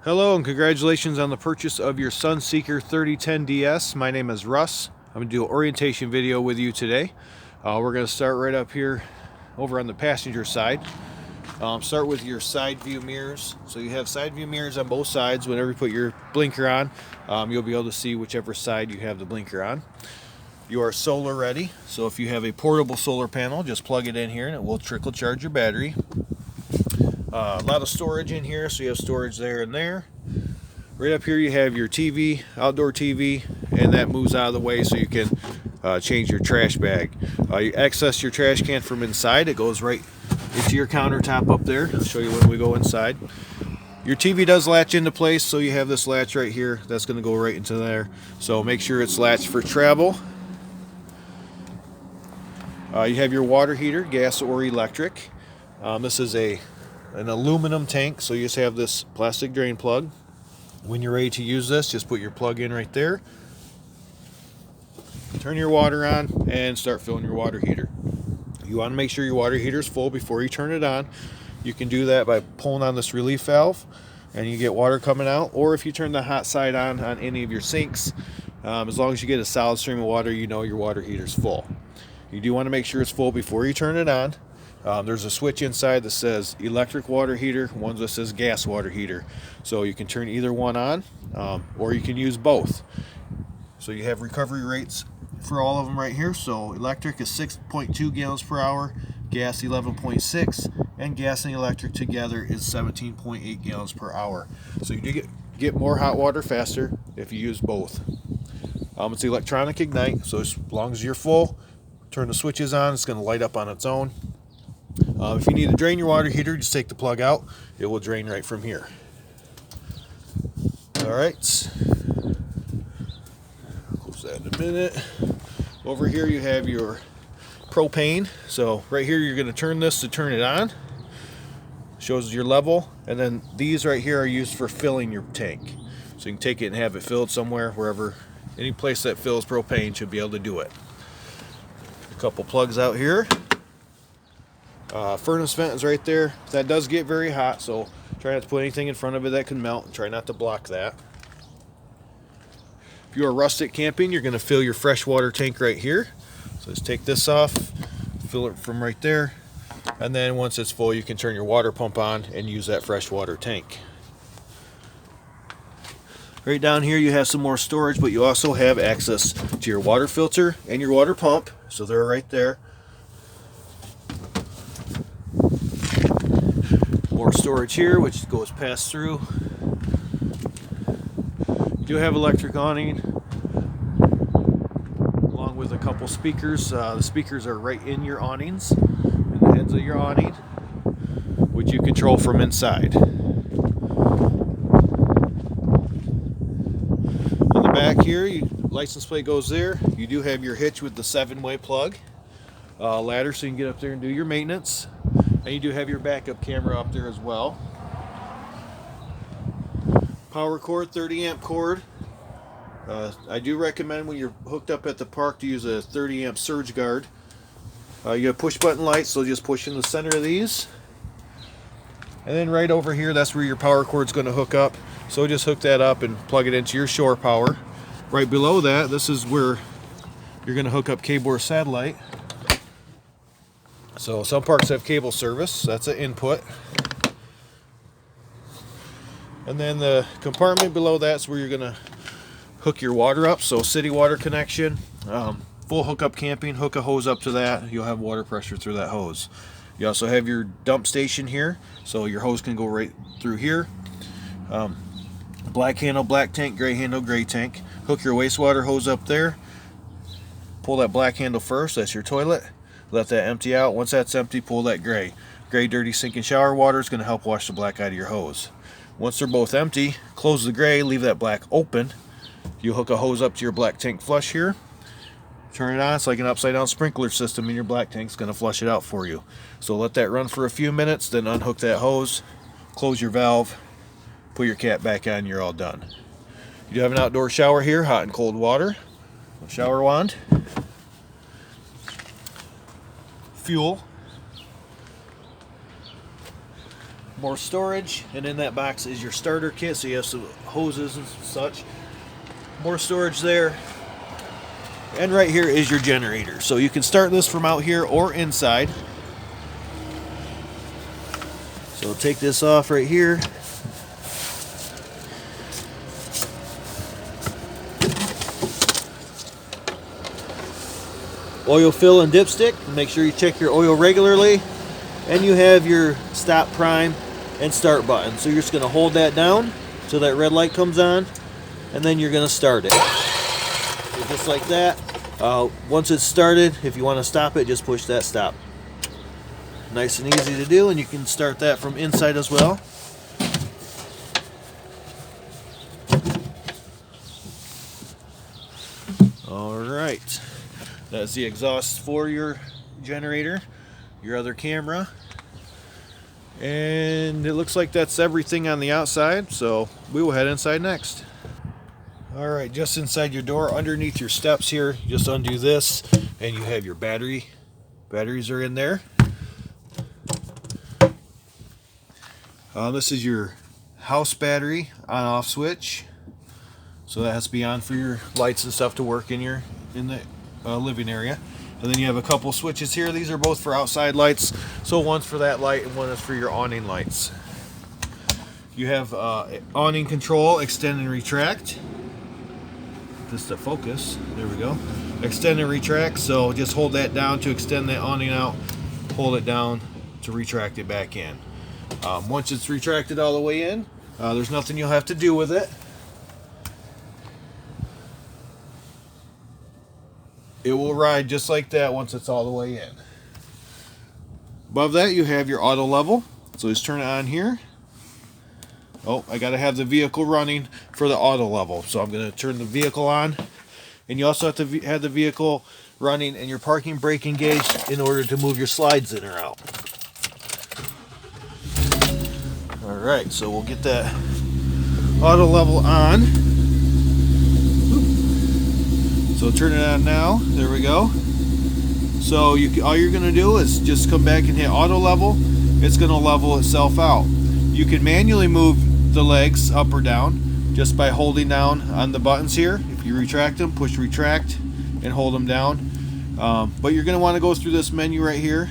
Hello and congratulations on the purchase of your Sunseeker 3010DS. My name is Russ. I'm going to do an orientation video with you today. We're going to start right up here over on the passenger side. Start with your side view mirrors. So you have side view mirrors on both sides. Whenever you put your blinker on, you'll be able to see whichever side you have the blinker on. You are solar ready. So if you have a portable solar panel, just plug it in here and it will trickle charge your battery. A lot of storage in here, so you have storage there and there. Right up here you have your TV, outdoor TV, and that moves out of the way so you can change your trash bag. You access your trash can from inside. It goes right into your countertop up there. I'll show you when we go inside. Your TV does latch into place, so you have this latch right here. That's going to go right into there. So make sure it's latched for travel. You have your water heater, gas or electric. This is an aluminum tank, so you just have this plastic drain plug. When you're ready to use this, just put your plug in right there, turn your water on, and start filling your water heater. You want to make sure your water heater is full before you turn it on. You can do that by pulling on this relief valve and you get water coming out, or if you turn the hot side on any of your sinks, as long as you get a solid stream of water, you know your water heater is full. You do want to make sure it's full before you turn it on. There's a switch inside that says electric water heater, one that says gas water heater. So you can turn either one on, or you can use both. So you have recovery rates for all of them right here. So electric is 6.2 gallons per hour, gas 11.6, and gas and electric together is 17.8 gallons per hour. So you do get more hot water faster if you use both. It's electronic ignite, so as long as you're full, turn the switches on, it's going to light up on its own. If you need to drain your water heater, just take the plug out. It will drain right from here. Alright. Close that in a minute. Over here you have your propane. So right here you're going to turn this to turn it on. Shows your level. And then these right here are used for filling your tank. So you can take it and have it filled somewhere, wherever, any place that fills propane should be able to do it. A couple plugs out here. Furnace vent is right there. That does get very hot, so try not to put anything in front of it that can melt, and try not to block that. If you are rustic camping, you're going to fill your freshwater tank right here. So just take this off, fill it from right there, and then once it's full you can turn your water pump on and use that freshwater tank. Right down here you have some more storage, but you also have access to your water filter and your water pump, so they're right there. More storage here, which goes past through. You do have electric awning, along with a couple speakers. The speakers are right in your awnings, in the heads of your awning, which you control from inside. On the back here, license plate goes there. You do have your hitch with the 7-way plug, ladder so you can get up there and do your maintenance. And you do have your backup camera up there as well. Power cord, 30 amp cord. I do recommend when you're hooked up at the park to use a 30 amp surge guard. You have push button lights, so just push in the center of these. And then right over here, that's where your power cord's going to hook up. So just hook that up and plug it into your shore power. Right below that, this is where you're going to hook up cable or satellite. So some parks have cable service, that's an input. And then the compartment below that's where you're going to hook your water up. So city water connection, full hookup camping, hook a hose up to that. You'll have water pressure through that hose. You also have your dump station here, so your hose can go right through here. Black handle, black tank, gray handle, gray tank. Hook your wastewater hose up there. Pull that black handle first, that's your toilet. Let that empty out. Once that's empty, pull that gray. Gray, dirty, sinking shower water is going to help wash the black out of your hose. Once they're both empty, close the gray, leave that black open. You hook a hose up to your black tank flush here. Turn it on. It's like an upside down sprinkler system in your black tank. It's going to flush it out for you. So let that run for a few minutes, then unhook that hose, close your valve, put your cap back on, you're all done. You do have an outdoor shower here, hot and cold water, a shower wand, fuel, more storage, and in that box is your starter kit, so you have some hoses and such. More storage there. And right here is your generator. So you can start this from out here or inside. So take this off right here. Oil fill and dipstick. Make sure you check your oil regularly. And you have your stop, prime, and start button. So you're just going to hold that down till that red light comes on, and then you're going to start it. So just like that. Once it's started, if you want to stop it, just push that stop. Nice and easy to do, and you can start that from inside as well. Alright, that's the exhaust for your generator, your other camera, and it looks like that's everything on the outside, so we will head inside next. Alright, just inside your door, underneath your steps here, you just undo this, and you have your batteries are in there. This is your house battery on-off switch, so that has to be on for your lights and stuff to work in the living area. And then you have a couple switches here. These are both for outside lights, so one's for that light and one is for your awning lights. You have awning control, extend and retract. This is the focus. There we go. Extend and retract, so just hold that down to extend that awning out, hold it down to retract it back in. Once it's retracted all the way in, there's nothing you'll have to do with it. It will ride just like that once it's all the way in. Above that you have your auto level, so just turn it on here. Oh, I gotta have the vehicle running for the auto level, so I'm gonna turn the vehicle on. And you also have to have the vehicle running and your parking brake engaged in order to move your slides in or out. Alright, so we'll get that auto level on. So turn it on now. There we go. So all you're going to do is just come back and hit auto level. It's going to level itself out. You can manually move the legs up or down just by holding down on the buttons here. If you retract them, push retract and hold them down. But you're going to want to go through this menu right here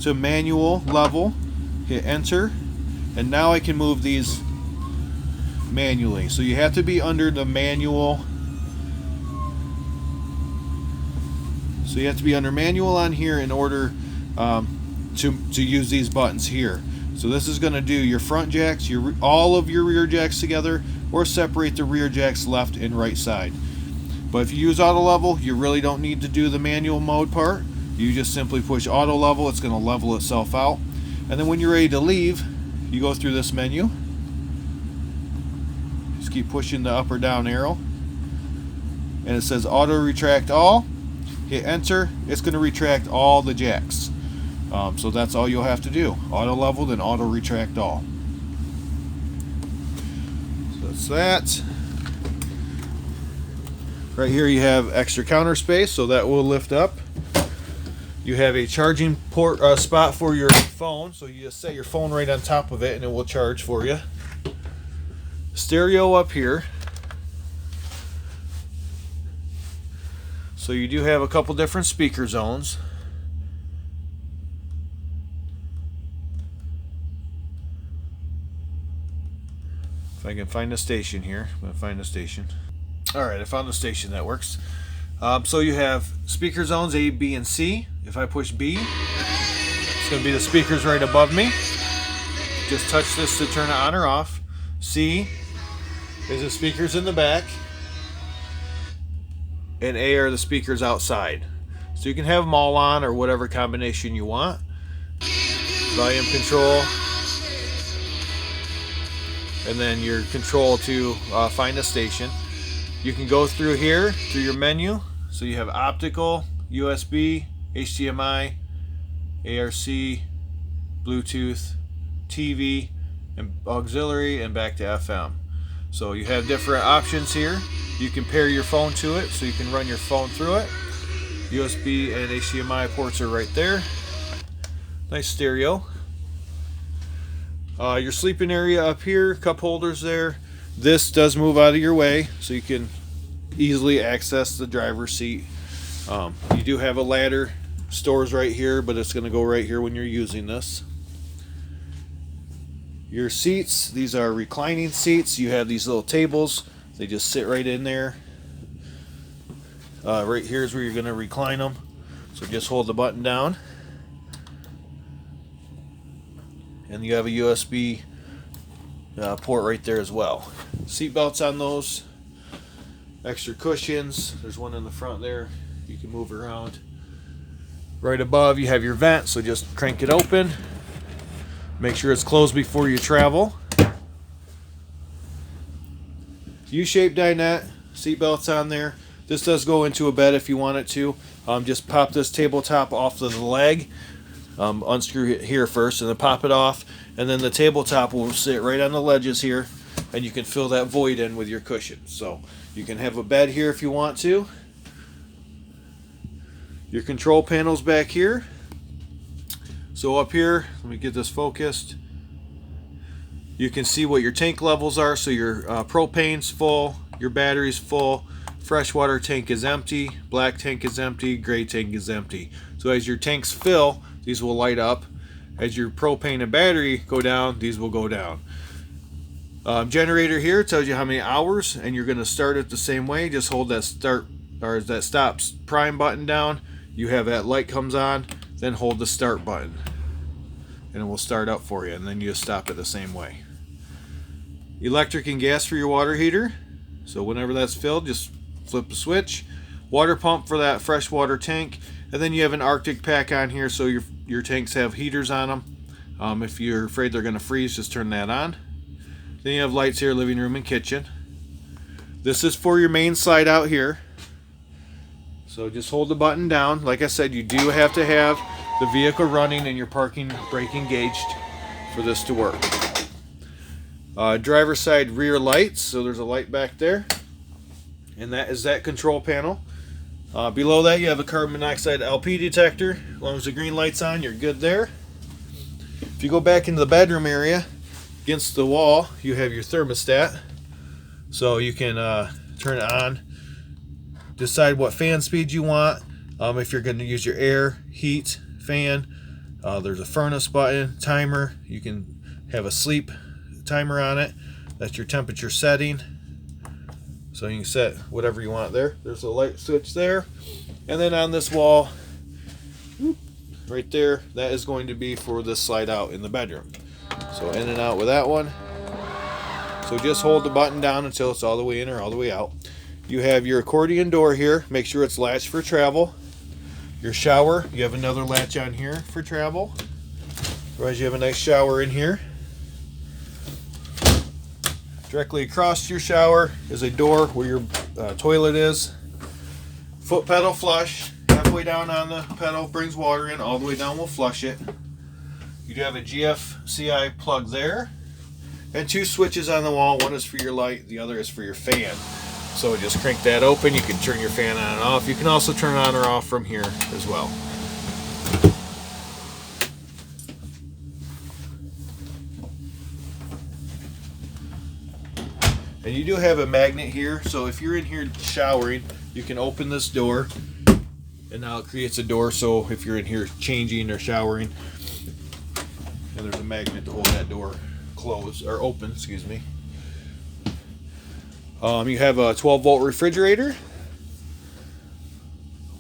to manual level. Hit enter, and now I can move these manually. So you have to be under the manual. So you have to be under manual on here in order to use these buttons here. So this is going to do your front jacks, all of your rear jacks together, or separate the rear jacks left and right side. But if you use auto level, you really don't need to do the manual mode part. You just simply push auto level, it's going to level itself out. And then when you're ready to leave, you go through this menu. Just keep pushing the up or down arrow. And it says auto retract all. Hit enter, it's going to retract all the jacks. So that's all you'll have to do. Auto level, then auto retract all. So that's that. Right here you have extra counter space, so that will lift up. You have a charging port spot for your phone, so you just set your phone right on top of it and it will charge for you. Stereo up here. So you do have a couple different speaker zones. If I can find a station here, I'm going to find a station. Alright, I found the station that works. So you have speaker zones A, B, and C. If I push B, it's going to be the speakers right above me. Just touch this to turn it on or off. C is the speakers in the back. And A are the speakers outside. So you can have them all on or whatever combination you want. Volume control. And then your control to find a station. You can go through here, through your menu. So you have optical, USB, HDMI, ARC, Bluetooth, TV, and auxiliary, and back to FM. So you have different options here. You can pair your phone to it, so you can run your phone through it. USB and HDMI ports are right there. Nice stereo. Your sleeping area up here, cup holders there. This does move out of your way so you can easily access the driver's seat. You do have a ladder, stores right here, but it's going to go right here when you're using this. Your seats, these are reclining seats. You have these little tables. They just sit right in there. Right here is where you're going to recline them. So just hold the button down. And you have a USB port right there as well. Seat belts on those. Extra cushions. There's one in the front there. You can move around. Right above you have your vent, so just crank it open. Make sure it's closed before you travel. U-shaped dinette, seat belts on there. This does go into a bed if you want it to. Just pop this tabletop off of the leg. Unscrew it here first and then pop it off. And then the tabletop will sit right on the ledges here. And you can fill that void in with your cushion. So you can have a bed here if you want to. Your control panel's back here. So up here, let me get this focused. You can see what your tank levels are. So your propane's full, your battery's full, freshwater tank is empty, black tank is empty, gray tank is empty. So as your tanks fill, these will light up. As your propane and battery go down, these will go down. Generator here tells you how many hours, and you're going to start it the same way. Just hold that start or that stops prime button down. You have that light comes on, then hold the start button and it will start up for you, and then you just stop it the same way. Electric and gas for your water heater, so whenever that's filled, just flip the switch. Water pump for that freshwater tank, and then you have an Arctic pack on here, so your tanks have heaters on them. If you're afraid they're going to freeze, just turn that on. Then you have lights here, living room and kitchen. This is for your main slide out here. So just hold the button down. Like I said, you do have to have the vehicle running and your parking brake engaged for this to work. Driver's side rear lights, so there's a light back there. And that is that control panel. Below that you have a carbon monoxide LP detector. As long as the green light's on, you're good there. If you go back into the bedroom area, against the wall, you have your thermostat. So you can turn it on. Decide what fan speed you want. If you're going to use your air, heat, fan, there's a furnace button, timer. You can have a sleep timer on it. That's your temperature setting. So you can set whatever you want there. There's a light switch there. And then on this wall, right there, that is going to be for this slide out in the bedroom. So in and out with that one. So just hold the button down until it's all the way in or all the way out. You have your accordion door here. Make sure it's latched for travel. Your shower, you have another latch on here for travel. Otherwise you have a nice shower in here. Directly across your shower is a door where your toilet is. Foot pedal flush. Halfway down on the pedal brings water in. All the way down will flush it. You do have a GFCI plug there. And two switches on the wall. One is for your light, the other is for your fan. So just crank that open. You can turn your fan on and off. You can also turn it on or off from here as well. And you do have a magnet here, so if you're in here showering, you can open this door, and now it creates a door, so if you're in here changing or showering, and there's a magnet to hold that door closed, or open, excuse me. You have a 12-volt refrigerator.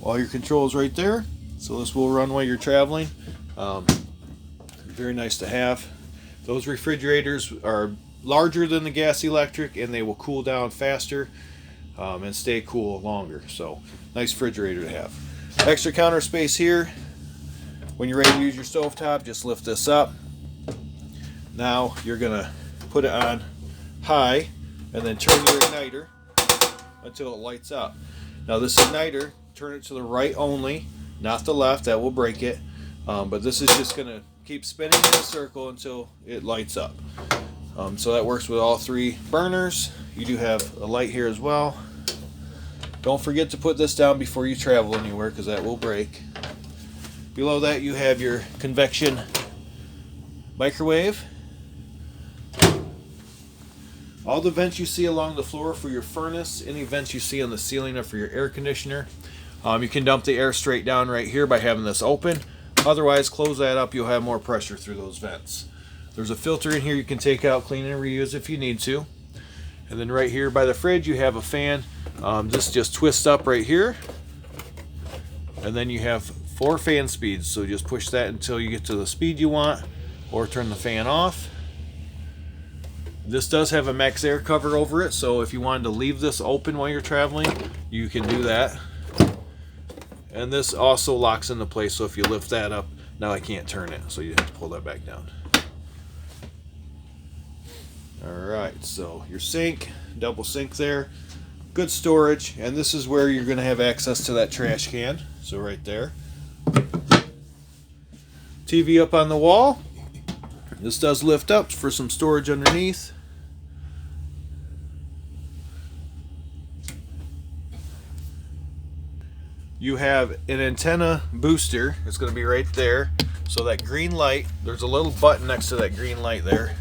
All your controls right there, so this will run while you're traveling. Very nice to have. Those refrigerators are larger than the gas electric, and they will cool down faster and stay cool longer. So nice refrigerator to have. Extra counter space here. When you're ready to use your stovetop, just lift this up. Now you're gonna put it on high and then turn your igniter until it lights up. Now this igniter, turn it to the right only, not the left, that will break it. But this is just gonna keep spinning in a circle until it lights up. So that works with all three burners. You do have a light here as well. Don't forget to put this down before you travel anywhere, because that will break. Below that you have your convection microwave. All the vents you see along the floor for your furnace, any vents you see on the ceiling are for your air conditioner. You can dump the air straight down right here by having this open. Otherwise, close that up, you'll have more pressure through those vents. There's a filter in here you can take out, clean, and reuse if you need to. And then right here by the fridge you have a fan. This just twists up right here. And then you have 4 fan speeds, so just push that until you get to the speed you want, or turn the fan off. This does have a max air cover over it, so if you wanted to leave this open while you're traveling, you can do that. And this also locks into place, so if you lift that up, now I can't turn it, so you have to pull that back down. Alright, so your sink, double sink there, good storage, and this is where you're going to have access to that trash can, so right there. TV up on the wall. This does lift up for some storage underneath. You have an antenna booster. It's going to be right there. So that green light, there's a little button next to that green light there.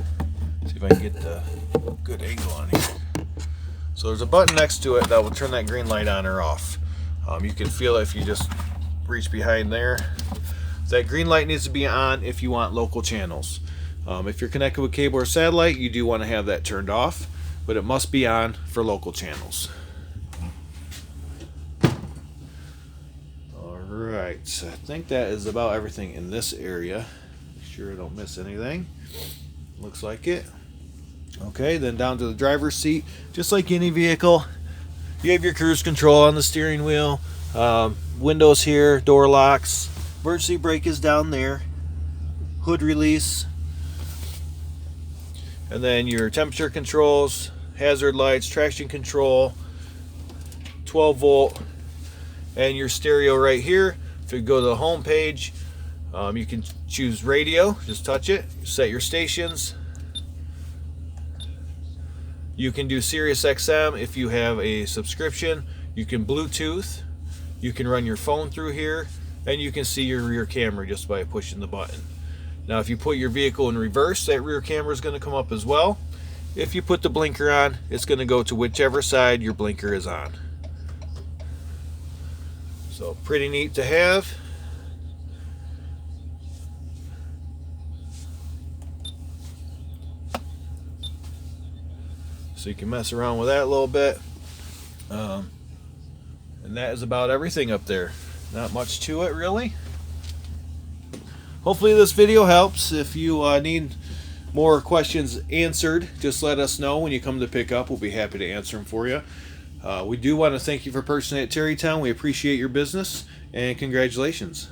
See if I can get the good angle on here. So there's a button next to it that will turn that green light on or off. You can feel it if you just reach behind there. That green light needs to be on if you want local channels. If you're connected with cable or satellite, you do want to have that turned off, but it must be on for local channels. Alright, so I think that is about everything in this area. Make sure I don't miss anything. Looks like it. Okay, then down to the driver's seat. Just like any vehicle, you have your cruise control on the steering wheel, windows here, door locks, emergency brake is down there, hood release, and then your temperature controls, hazard lights, traction control, 12 volt, and your stereo right here. If you go to the home page, you can choose radio, just touch it, set your stations. You can do Sirius XM if you have a subscription. You can Bluetooth, you can run your phone through here, and you can see your rear camera just by pushing the button. Now if you put your vehicle in reverse, that rear camera is going to come up as well. If you put the blinker on, it's going to go to whichever side your blinker is on. So pretty neat to have. So you can mess around with that a little bit. And that is about everything up there. Not much to it really. Hopefully this video helps. If you need more questions answered, just let us know when you come to pick up. We'll be happy to answer them for you. We do want to thank you for purchasing at TerryTown. We appreciate your business, and congratulations.